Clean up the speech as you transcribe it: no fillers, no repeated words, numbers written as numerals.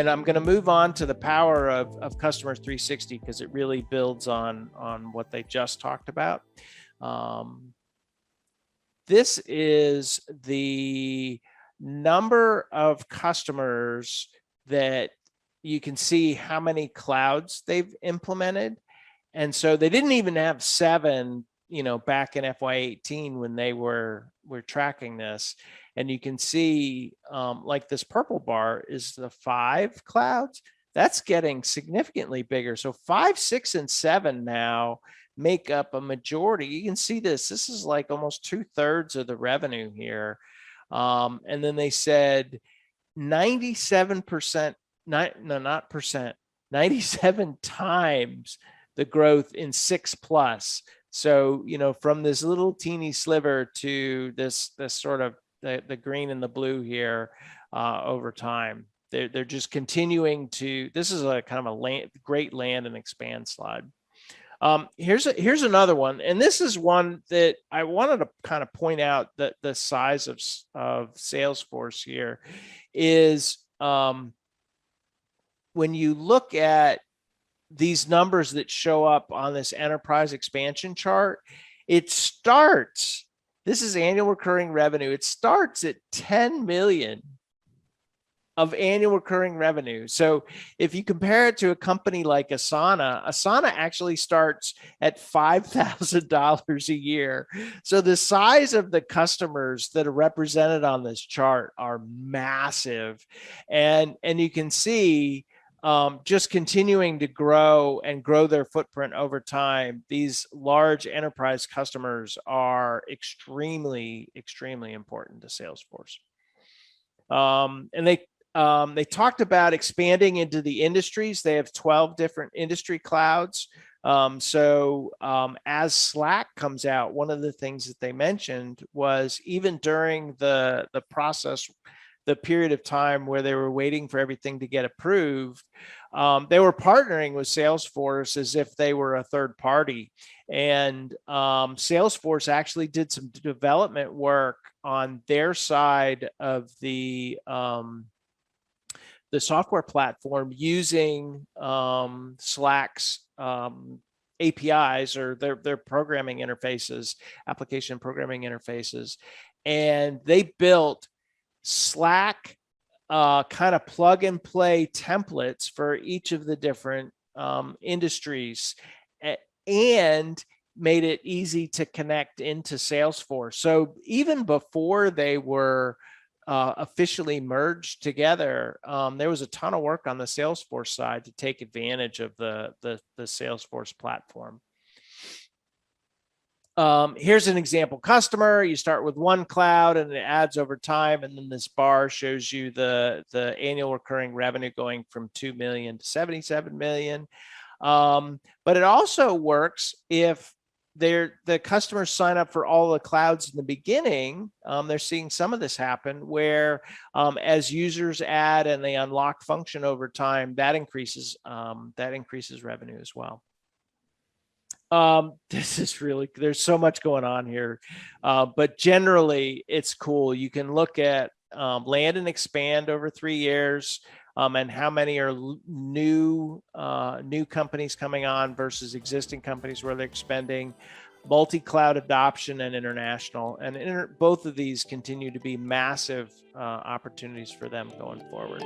And I'm going to move on to the power of Customer 360 because it really builds on what they just talked about. This is the number of customers that you can see how many clouds they've implemented. And so they didn't even have 7, back in FY18 when they were tracking this. And you can see like this purple bar is the 5 clouds. That's getting significantly bigger. So 5, 6, and 7 now make up a majority. You can see this. This is like almost 2/3 of the revenue here. And then they said 97%, not percent, 97 times the growth in 6+. So, from this little teeny sliver to this sort of the green and the blue here over time. They're just continuing to, this is a kind of a great land and expand slide. Here's another one, and this is one that I wanted to kind of point out that the size of Salesforce here is when you look at these numbers that show up on this enterprise expansion chart, it starts, this is annual recurring revenue. It starts at 10 million of annual recurring revenue. So if you compare it to a company like Asana actually starts at $5,000 a year. So the size of the customers that are represented on this chart are massive. And you can see just continuing to grow their footprint over time. These large enterprise customers are extremely, extremely important to Salesforce. And they talked about expanding into the industries. They have 12 different industry clouds. As Slack comes out, one of the things that they mentioned was even during the process, the period of time where they were waiting for everything to get approved, they were partnering with Salesforce as if they were a third party. And Salesforce actually did some development work on their side of the software platform using Slack's APIs or their programming interfaces, application programming interfaces. And they built Slack kind of plug and play templates for each of the different industries and made it easy to connect into Salesforce. So even before they were officially merged together, there was a ton of work on the Salesforce side to take advantage of the Salesforce platform. Here's an example customer. You start with one cloud and it adds over time. And then this bar shows you the annual recurring revenue going from 2 million to 77 million. But it also works if the customers sign up for all the clouds in the beginning. They're seeing some of this happen where as users add and they unlock function over time, that increases revenue as well. This is really, there's so much going on here, but generally it's cool. You can look at land and expand over 3 years, and how many are new companies coming on versus existing companies where they're expanding, multi-cloud adoption and international. And both of these continue to be massive opportunities for them going forward.